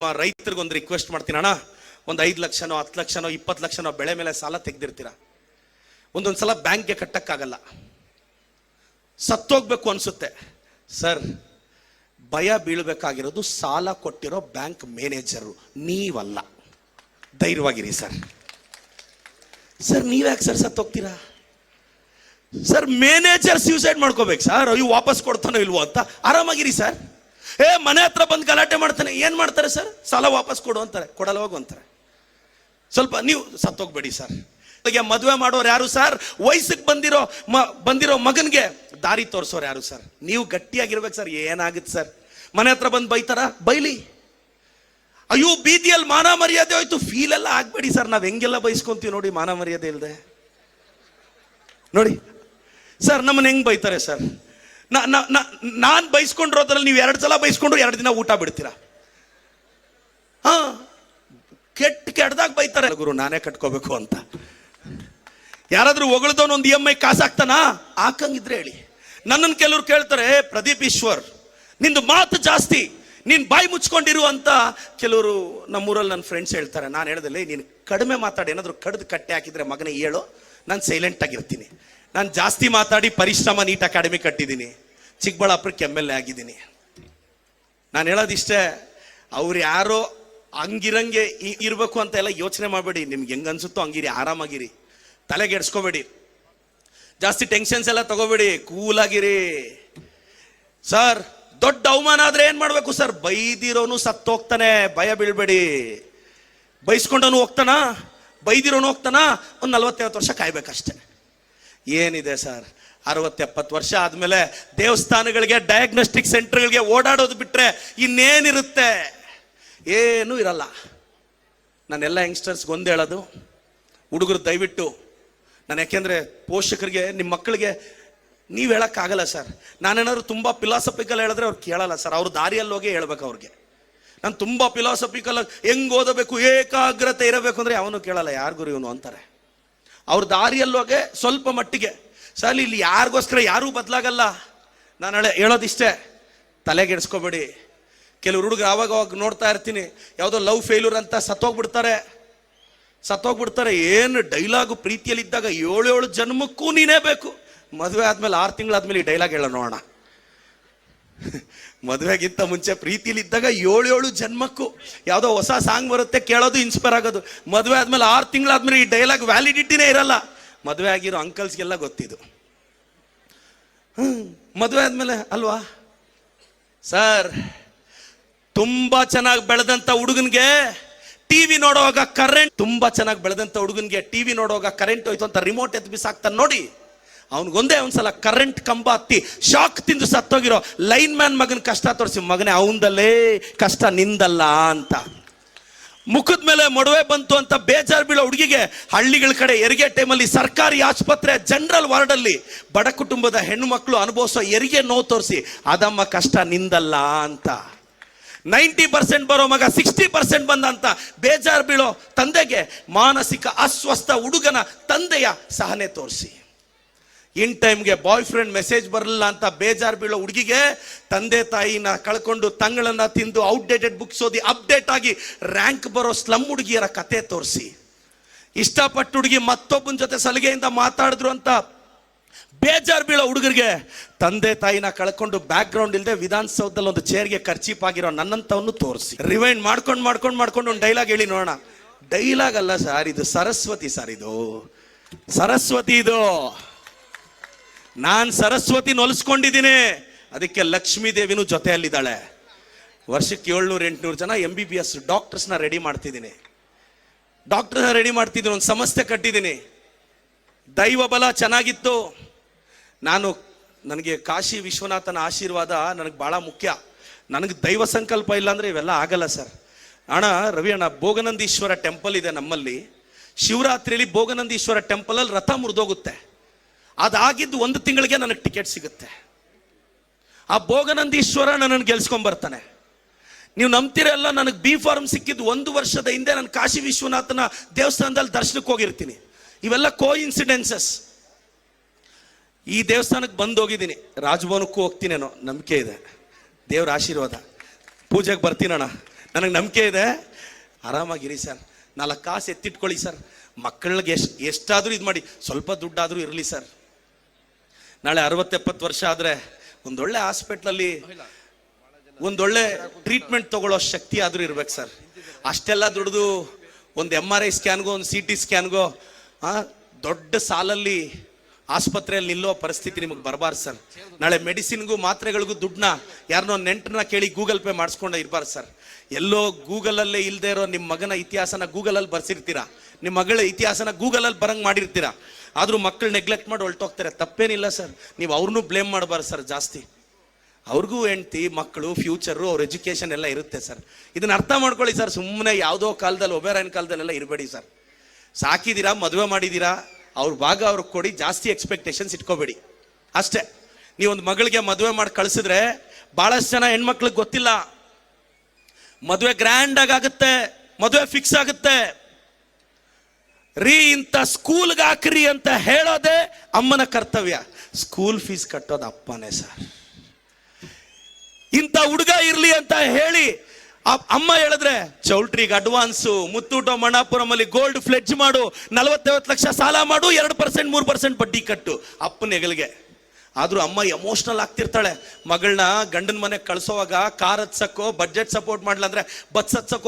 ರೈತರಿಗೊಂದು request ಮಾಡ್ತೀನಿ, ಅಣ್ಣ ಒಂದು 5 ಲಕ್ಷನೋ 10 ಲಕ್ಷನೋ 20 ಲಕ್ಷನೋ ಬೆಳೆ ಮೇಲೆ ಸಾಲ ತೆಗೆದಿರ್ತೀರ, ಒಂದೊಂದ್ಸಲ ಬ್ಯಾಂಕ್ಗೆ ಕಟ್ಟಕ್ಕಾಗಲ್ಲ, ಸತ್ತೋಗ್ಬೇಕು ಅನ್ಸುತ್ತೆ ಸರ್. ಭಯ ಬೀಳ್ಬೇಕಾಗಿರೋದು ಸಾಲ ಕೊಟ್ಟಿರೋ ಬ್ಯಾಂಕ್ ಮ್ಯಾನೇಜರು, ನೀವಲ್ಲ. ಧೈರ್ಯವಾಗಿರಿ ಸರ್. ಸರ್ ನೀವ್ಯಾಕೆ ಸರ್ ಸತ್ತೋಗ್ತೀರಾ ಸರ್? ಮ್ಯಾನೇಜರ್ ಸೂಸೈಡ್ ಮಾಡ್ಕೋಬೇಕು ಸರ್, ಅಯ್ಯೋ ವಾಪಸ್ ಕೊಡ್ತಾನೋ ಇಲ್ವೋ ಅಂತ. ಆರಾಮಾಗಿರಿ ಸರ್. ಮನೆ ಹತ್ರ ಬಂದು ಗಲಾಟೆ ಮಾಡ್ತಾನೆ, ಏನ್ ಮಾಡ್ತಾರೆ ಸರ್? ಸಾಲ ವಾಪಸ್ ಕೊಡು ಅಂತಾರೆ, ಕೊಡಲ್ಲ ಹೋಗು ಅಂತಾರೆ. ಸ್ವಲ್ಪ ನೀವು ಸತ್ತೋಗ್ಬೇಡಿ ಸರ್. ಮದುವೆ ಮಾಡೋರು ಯಾರು ಸರ್? ವಯಸ್ಸಿಗೆ ಬಂದಿರೋ ಮಗನ್ಗೆ ದಾರಿ ತೋರಿಸೋರು ಯಾರು ಸರ್? ನೀವು ಗಟ್ಟಿಯಾಗಿರ್ಬೇಕು ಸರ್. ಏನಾಗುತ್ತೆ ಸರ್? ಮನೆ ಹತ್ರ ಬಂದು ಬೈತಾರ, ಬೈಲಿ. ಅಯ್ಯೋ ಬೀದಿಯಲ್ಲಿ ಮಾನ ಮರ್ಯಾದೆ ಹೋಯ್ತು, ಫೀಲ್ ಎಲ್ಲ ಆಗ್ಬೇಡಿ ಸರ್. ನಾವ್ ಹೆಂಗೆಲ್ಲ ಬೈಸ್ಕೊಂತೀವಿ ನೋಡಿ, ಮಾನ ಮರ್ಯಾದೆ ಇಲ್ದೆ ನೋಡಿ ಸರ್. ನಮ್ಮನ್ನ ಹೆಂಗ್ ಬೈತಾರೆ ಸರ್? ನಾನ್ ಬೈಸ್ಕೊಂಡಿರೋದ್ರಲ್ಲಿ ನೀವು 2 ಸಲ ಬೈಸ್ಕೊಂಡ್ರು 2 ದಿನ ಊಟ ಬಿಡ್ತೀರಾ. ಕೆಟ್ಟದಾಗ ಬೈತಾರೆ, ಗುರು ನಾನೇ ಕಟ್ಕೋಬೇಕು ಅಂತ. ಯಾರಾದ್ರೂ ಹೊಗಳದವನು ಒಂದು EMI ಕಾಸು ಹಾಕ್ತಾನಾ? ಹಾಕಂಗಿದ್ರೆ ಹೇಳಿ. ನನ್ನನ್ನು ಕೆಲವ್ರು ಕೇಳ್ತಾರೆ, ಪ್ರದೀಪ್ ಈಶ್ವರ್ ನಿಂದು ಮಾತು ಜಾಸ್ತಿ, ನೀನ್ ಬಾಯಿ ಮುಚ್ಕೊಂಡಿರು ಅಂತ ಕೆಲವರು ನಮ್ಮೂರಲ್ಲಿ ನನ್ನ ಫ್ರೆಂಡ್ಸ್ ಹೇಳ್ತಾರೆ. ನಾನು ಹೇಳ್ದಲ್ಲ, ನೀನು ಕಡಿಮೆ ಮಾತಾಡಿ, ಏನಾದ್ರು ಕಡ್ದು ಕಟ್ಟೆ ಹಾಕಿದ್ರೆ ಮಗನೇ ಹೇಳು, ನಾನು ಸೈಲೆಂಟ್ ಆಗಿರ್ತೀನಿ. ನಾನು ಜಾಸ್ತಿ ಮಾತಾಡಿ ಪರಿಶ್ರಮ ನೀಟ್ ಅಕಾಡೆಮಿ ಕಟ್ಟಿದ್ದೀನಿ, ಚಿಕ್ಕಬಳ್ಳಾಪುರಕ್ಕೆ MLA ಆಗಿದ್ದೀನಿ. ನಾನು ಹೇಳೋದಿಷ್ಟೇ, ಅವ್ರು ಯಾರೋ ಹಂಗಿರಂಗೆ ಇರ್ಬೇಕು ಅಂತ ಎಲ್ಲ ಯೋಚನೆ ಮಾಡಬೇಡಿ. ನಿಮ್ಗೆ ಹೆಂಗ ಅನ್ಸುತ್ತೋ ಹಂಗಿರಿ, ಆರಾಮಾಗಿರಿ, ತಲೆಗೆಡ್ಸ್ಕೋಬೇಡಿ, ಜಾಸ್ತಿ ಟೆನ್ಷನ್ಸ್ ಎಲ್ಲ ತಗೋಬೇಡಿ, ಕೂಲಾಗಿರಿ ಸರ್. ದೊಡ್ಡ ಅವಮಾನ ಆದ್ರೆ ಏನ್ ಮಾಡ್ಬೇಕು ಸರ್? ಬೈದಿರೋನು ಸತ್ತೋಗ್ತಾನೆ, ಭಯ ಬೀಳ್ಬೇಡಿ. ಬೈಸ್ಕೊಂಡವನು ಹೋಗ್ತಾನ, ಬೈದಿರೋನು ಹೋಗ್ತಾನ. ಒಂದು 40-50 ವರ್ಷ ಕಾಯ್ಬೇಕಷ್ಟೆ. ಏನಿದೆ ಸರ್? 60-70 ವರ್ಷ ಆದ್ಮೇಲೆ ದೇವಸ್ಥಾನಗಳಿಗೆ, ಡಯಾಗ್ನೋಸ್ಟಿಕ್ ಸೆಂಟರ್ಗಳಿಗೆ ಓಡಾಡೋದು ಬಿಟ್ರೆ ಇನ್ನೇನಿರುತ್ತೆ? ಏನೂ ಇರಲ್ಲ. ನಾನೆಲ್ಲ ಯಂಗ್ಸ್ಟರ್ಸ್ಗೆ ಒಂದು ಹೇಳೋದು, ಹುಡುಗರು ದಯವಿಟ್ಟು ನಾನು, ಯಾಕೆಂದ್ರೆ ಪೋಷಕರಿಗೆ ನಿಮ್ಮ ಮಕ್ಕಳಿಗೆ ನೀವು ಹೇಳಕ್ಕಾಗಲ್ಲ ಸರ್. ನಾನೇನಾದ್ರು ತುಂಬಾ ಫಿಲಾಸಫಿಕಲ್ ಹೇಳಿದ್ರೆ ಅವ್ರು ಕೇಳಲ್ಲ ಸರ್. ಅವ್ರ ದಾರಿಯಲ್ಲಿ ಹೋಗಿ ಹೇಳ್ಬೇಕು ಅವ್ರಿಗೆ. ನಾನು ತುಂಬಾ ಫಿಲಾಸಫಿಕಲ್ ಹೆಂಗ್ ಓದಬೇಕು, ಏಕಾಗ್ರತೆ ಇರಬೇಕು ಅಂದ್ರೆ ಅವನು ಕೇಳಲ್ಲ, ಯಾರಿಗೂ ಇವನು ಅಂತಾರೆ. ಅವ್ರ ದಾರಿಯಲ್ಲಿ ಹೋಗಿ ಸ್ವಲ್ಪ ಮಟ್ಟಿಗೆ ಸರ್. ಇಲ್ಲಿ ಯಾರಿಗೋಸ್ಕರ ಯಾರೂ ಬದಲಾಗಲ್ಲ. ನಾನು ಹೇಳೋದಿಷ್ಟೇ, ತಲೆಗೆಡ್ಸ್ಕೋಬೇಡಿ. ಕೆಲವು ಹುಡುಗರು ಆವಾಗ ನೋಡ್ತಾ ಇರ್ತೀನಿ, ಯಾವುದೋ ಲವ್ ಫೇಲ್ಯೂರ್ ಅಂತ ಸತ್ತೋಗ್ಬಿಡ್ತಾರೆ. ಏನು ಡೈಲಾಗು? ಪ್ರೀತಿಯಲ್ಲಿದ್ದಾಗ 7 ಜನ್ಮಕ್ಕೂ ನೀನೇ ಬೇಕು, ಮದುವೆ ಆದ್ಮೇಲೆ 6 ತಿಂಗಳಾದ್ಮೇಲೆ ಈ ಡೈಲಾಗ್ ಹೇಳೋ ನೋಡೋಣ. ಮದುವೆಗಿಂತ ಮುಂಚೆ ಪ್ರೀತಿಲಿದ್ದಾಗ 7 ಜನ್ಮಕ್ಕೂ ಯಾವುದೋ ಹೊಸ ಸಾಂಗ್ ಬರುತ್ತೆ, ಕೇಳೋದು, ಇನ್ಸ್ಪೈರ್ ಆಗೋದು. ಮದುವೆ ಆದ್ಮೇಲೆ 6 ತಿಂಗಳಾದ್ಮೇಲೆ ಈ ಡೈಲಾಗ್ ವ್ಯಾಲಿಡಿಟಿನೇ ಇರಲ್ಲ. ಮದುವೆ ಆಗಿರೋ ಅಂಕಲ್ಸ್ಗೆಲ್ಲ ಗೊತ್ತಿದ್ದು. ಮದುವೆ ಆದ್ಮೇಲೆ ಅಲ್ವಾ ಸರ್? ತುಂಬಾ ಚೆನ್ನಾಗಿ ಬೆಳೆದಂತ ಹುಡುಗನ್ಗೆ ಟಿವಿ ನೋಡುವಾಗ ಕರೆಂಟ್, ತುಂಬಾ ಚೆನ್ನಾಗಿ ಬೆಳೆದಂತ ಹುಡುಗನ್ಗೆ ಟಿವಿ ನೋಡುವಾಗ ಕರೆಂಟ್ ಹೋಯ್ತು ಅಂತ ರಿಮೋಟ್ ಎದ್ದು ಬಿಸಾಕ್ತಾನೆ ನೋಡಿ. ಅವನಿಗೊಂದೇ ಒಂದ್ಸಲ ಕರೆಂಟ್ ಕಂಬ ಹತ್ತಿ ಶಾಕ್ ತಿಂದು ಸತ್ತೋಗಿರೋ ಲೈನ್ ಮ್ಯಾನ್ ಮಗನ ಕಷ್ಟ ತೋರಿಸಿ, ಮಗನೇ ಅವನದಲ್ಲೇ ಕಷ್ಟ ನಿಂದಲ್ಲ ಅಂತ. ಮುಖದ ಮೇಲೆ ಮೊಡವೆ ಬಂತು ಅಂತ ಬೇಜಾರು ಬೀಳೋ ಹುಡುಗಿಗೆ ಹಳ್ಳಿಗಳ ಕಡೆ ಹೆರಿಗೆ ಟೈಮಲ್ಲಿ ಸರ್ಕಾರಿ ಆಸ್ಪತ್ರೆ ಜನರಲ್ ವಾರ್ಡ್ ಅಲ್ಲಿ ಬಡ ಕುಟುಂಬದ ಹೆಣ್ಣು ಮಕ್ಕಳು ಅನುಭವಿಸೋ ಹೆರಿಗೆ ನೋವು ತೋರಿಸಿ, ಅದಮ್ಮ ಕಷ್ಟ ನಿಂದಲ್ಲ ಅಂತ. 90% ಬರೋ ಮಗ 60% ಬಂದಂತ ಬೇಜಾರು ಬೀಳೋ ತಂದೆಗೆ ಮಾನಸಿಕ ಅಸ್ವಸ್ಥ ಹುಡುಗನ ತಂದೆಯ ಸಹನೆ ತೋರಿಸಿ, ಇನ್ ಟೈಮ್ಗೆ ಬಾಯ್ ಫ್ರೆಂಡ್ ಮೆಸೇಜ್ ಬರಲಿಲ್ಲ ಅಂತ ಬೇಜಾರು ಬೀಳೋ ಹುಡುಗಿಗೆ ತಂದೆ ತಾಯಿನ ಕಳ್ಕೊಂಡು ತಂಗಳನ್ನ ತಿಂದು ಔಟ್ಡೇಟೆಡ್ ಬುಕ್ಸ್ ಓದಿ ಅಪ್ಡೇಟ್ ಆಗಿ ರ್ಯಾಂಕ್ ಬರೋ ಸ್ಲಮ್ ಹುಡುಗಿಯರ ಕತೆ ತೋರಿಸಿ, ಇಷ್ಟಪಟ್ಟು ಹುಡುಗಿ ಮತ್ತೊಬ್ಬನ ಜೊತೆ ಸಲಿಗೆಯಿಂದ ಮಾತಾಡಿದ್ರು ಅಂತ ಬೇಜಾರು ಬೀಳೋ ಹುಡುಗರಿಗೆ ತಂದೆ ತಾಯಿನ ಕಳ್ಕೊಂಡು ಬ್ಯಾಕ್ ಗ್ರೌಂಡ್ ಇಲ್ಲದೆ ವಿಧಾನಸೌಧದಲ್ಲಿ ಒಂದು ಚೇರ್ಗೆ ಖರ್ಚೀಪ್ ಆಗಿರೋ ನನ್ನಂತವನ್ನು ತೋರಿಸಿ, ರಿವೈಂಡ್ ಮಾಡ್ಕೊಂಡು ಒಂದು ಡೈಲಾಗ್ ಹೇಳಿ ನೋಡೋಣ. ಡೈಲಾಗ್ ಅಲ್ಲ ಸರ್, ಇದು ಸರಸ್ವತಿ ಸರ್, ಇದು ಸರಸ್ವತಿ. ಇದು ನಾನ್ ಸರಸ್ವತಿ ಹೊಲಿಸ್ಕೊಂಡಿದ್ದೀನಿ, ಅದಕ್ಕೆ ಲಕ್ಷ್ಮೀ ದೇವಿನೂ ಜೊತೆಯಲ್ಲಿದ್ದಾಳೆ. ವರ್ಷಕ್ಕೆ 700-800 ಜನ MBBS ಡಾಕ್ಟರ್ಸ್ನ ರೆಡಿ ಮಾಡ್ತಿದ್ದೀನಿ. ಒಂದು ಸಂಸ್ಥೆ ಕಟ್ಟಿದ್ದೀನಿ. ದೈವ ಬಲ ಚೆನ್ನಾಗಿತ್ತು. ನನಗೆ ಕಾಶಿ ವಿಶ್ವನಾಥನ ಆಶೀರ್ವಾದ ನನಗೆ ಬಹಳ ಮುಖ್ಯ. ನನಗೆ ದೈವ ಸಂಕಲ್ಪ ಇಲ್ಲ ಅಂದ್ರೆ ಇವೆಲ್ಲ ಆಗಲ್ಲ ಸರ್. ಅಣ್ಣ ರವಿ ಅಣ್ಣ, ಭೋಗನಂದೀಶ್ವರ ಟೆಂಪಲ್ ಇದೆ ನಮ್ಮಲ್ಲಿ. ಶಿವರಾತ್ರಿಯಲ್ಲಿ ಭೋಗನಂದೀಶ್ವರ ಟೆಂಪಲ್ ಅಲ್ಲಿ ರಥ ಮುರಿದೋಗುತ್ತೆ. ಅದಾಗಿದ್ದು 1 ತಿಂಗಳಿಗೆ ನನಗೆ ಟಿಕೆಟ್ ಸಿಗುತ್ತೆ. ಆ ಭೋಗನಂದೀಶ್ವರ ನನ್ನನ್ನು ಗೆಲ್ಸ್ಕೊಂಡ್ ಬರ್ತಾನೆ. ನೀವು ನಂಬ್ತಿರಲ್ಲ, ನನಗೆ B.Pharm ಸಿಕ್ಕಿದ್ದು 1 ವರ್ಷದ ಹಿಂದೆ. ನಾನು ಕಾಶಿ ವಿಶ್ವನಾಥನ ದೇವಸ್ಥಾನದಲ್ಲಿ ದರ್ಶನಕ್ಕೆ ಹೋಗಿರ್ತೀನಿ. ಇವೆಲ್ಲ ಕೋ ಇನ್ಸಿಡೆನ್ಸಸ್. ಈ ದೇವಸ್ಥಾನಕ್ಕೆ ಬಂದು ಹೋಗಿದ್ದೀನಿ, ರಾಜಭವನಕ್ಕೂ ಹೋಗ್ತೀನೇನೋ ನಂಬಿಕೆ ಇದೆ, ದೇವ್ರ ಆಶೀರ್ವಾದ. ಪೂಜೆಗೆ ಬರ್ತೀನಣ್ಣ. ನನಗೆ ನಂಬಿಕೆ ಇದೆ. ಆರಾಮಾಗಿರಿ ಸರ್, 4 ಕಾಸು ಎತ್ತಿಟ್ಕೊಳ್ಳಿ ಸರ್, ಮಕ್ಕಳಿಗೆ ಎಷ್ಟಾದರೂ ಇದು ಮಾಡಿ, ಸ್ವಲ್ಪ ದುಡ್ಡಾದರೂ ಇರಲಿ ಸರ್. ನಾಳೆ 60-70 ವರ್ಷ ಆದರೆ ಒಂದೊಳ್ಳೆ ಹಾಸ್ಪಿಟ್ಲಲ್ಲಿ ಒಂದೊಳ್ಳೆ ಟ್ರೀಟ್ಮೆಂಟ್ ತಗೊಳ್ಳೋ ಶಕ್ತಿ ಆದರೂ ಇರ್ಬೇಕು ಸರ್. ಅಷ್ಟೆಲ್ಲ ದುಡ್ದು ಒಂದು MRI ಸ್ಕ್ಯಾನ್ಗೋ ಒಂದು CT ಸ್ಕ್ಯಾನ್ಗೋ ದೊಡ್ಡ ಸಾಲಲ್ಲಿ ಆಸ್ಪತ್ರೆಯಲ್ಲಿ ನಿಲ್ಲೋ ಪರಿಸ್ಥಿತಿ ನಿಮಗೆ ಬರಬಾರ್ದು ಸರ್. ನಾಳೆ ಮೆಡಿಸಿನ್ಗೂ ಮಾತ್ರೆಗಳಿಗೂ ದುಡ್ಡನ್ನ ಯಾರನ್ನೋ ನೆಂಟರನ್ನ ಕೇಳಿ ಗೂಗಲ್ ಪೇ ಮಾಡಿಸ್ಕೊಂಡು ಇರಬಾರ್ದು ಸರ್. ಎಲ್ಲೋ ಗೂಗಲಲ್ಲೇ ಇಲ್ಲದೆ ಇರೋ ನಿಮ್ಮ ಮಗನ ಇತಿಹಾಸನ ಗೂಗಲಲ್ಲಿ ಬರ್ಸಿರ್ತೀರಾ, ನಿಮ್ಮ ಮಗಳ ಇತಿಹಾಸನ ಗೂಗಲಲ್ಲಿ ಬರಂಗೆ ಮಾಡಿರ್ತೀರಾ. ಆದರೂ ಮಕ್ಕಳು ನೆಗ್ಲೆಕ್ಟ್ ಮಾಡಿ ಹೊರಟೋಗ್ತಾರೆ. ತಪ್ಪೇನಿಲ್ಲ ಸರ್, ನೀವು ಅವ್ರನ್ನೂ ಬ್ಲೇಮ್ ಮಾಡಬಾರ್ದು ಸರ್ ಜಾಸ್ತಿ. ಅವ್ರಿಗೂ ಹೆಂಡ್ತಿ ಮಕ್ಕಳು ಫ್ಯೂಚರು ಅವ್ರ ಎಜುಕೇಷನ್ ಎಲ್ಲ ಇರುತ್ತೆ ಸರ್. ಇದನ್ನ ಅರ್ಥ ಮಾಡ್ಕೊಳ್ಳಿ ಸರ್. ಸುಮ್ಮನೆ ಯಾವುದೋ ಕಾಲದಲ್ಲಿ ಒಬೇರಾಯನ ಕಾಲದಲ್ಲೆಲ್ಲ ಇರಬೇಡಿ ಸರ್. ಸಾಕಿದ್ದೀರಾ, ಮದುವೆ ಮಾಡಿದ್ದೀರಾ, ಅವ್ರ ಭಾಗ ಅವ್ರಿಗೆ ಕೊಡಿ, ಜಾಸ್ತಿ ಎಕ್ಸ್ಪೆಕ್ಟೇಷನ್ಸ್ ಇಟ್ಕೋಬೇಡಿ ಅಷ್ಟೇ. ನೀವೊಂದು ಮಗಳಿಗೆ ಮದುವೆ ಮಾಡಿ ಕಳಿಸಿದ್ರೆ ಬಹಳಷ್ಟು ಜನ ಹೆಣ್ಮಕ್ಳಿಗೆ ಗೊತ್ತಿಲ್ಲ, ಮದುವೆ ಗ್ರ್ಯಾಂಡ್ ಆಗುತ್ತೆ, ಮದುವೆ ಫಿಕ್ಸ್ ಆಗುತ್ತೆ ರೀ, ಇಂಥ ಸ್ಕೂಲ್ಗೆ ಹಾಕ್ರಿ ಅಂತ ಹೇಳೋದೇ ಅಮ್ಮನ ಕರ್ತವ್ಯ. ಸ್ಕೂಲ್ ಫೀಸ್ ಕಟ್ಟೋದು ಅಪ್ಪನೇ ಸರ್. ಇಂಥ ಹುಡುಗ ಇರ್ಲಿ ಅಂತ ಹೇಳಿ ಅಮ್ಮ ಹೇಳಿದ್ರೆ ಚೌಲ್ಟ್ರಿಗೆ ಅಡ್ವಾನ್ಸು, ಮುತ್ತೂಟ ಮಣಾಪುರಂ ಅಲ್ಲಿ ಗೋಲ್ಡ್ ಫ್ಲೆಡ್ಜ್ ಮಾಡು, 40-50 ಲಕ್ಷ ಸಾಲ ಮಾಡು, 2% 3% ಬಡ್ಡಿ ಕಟ್ಟು ಅಪ್ಪನ ಹೆಗಲಿಗೆ. ಆದ್ರೂ ಅಮ್ಮ ಎಮೋಷನಲ್ ಆಗ್ತಿರ್ತಾಳೆ. ಮಗಳನ್ನ ಗಂಡನ ಮನೆಗೆ ಕಳ್ಸೋವಾಗ ಕಾರ್ ಹತ್ಸಕ್ಕೋ ಬಡ್ಜೆಟ್ ಸಪೋರ್ಟ್ ಮಾಡ್ಲಂದ್ರೆ ಬಸ್ ಹತ್ಸಕ್ಕೋ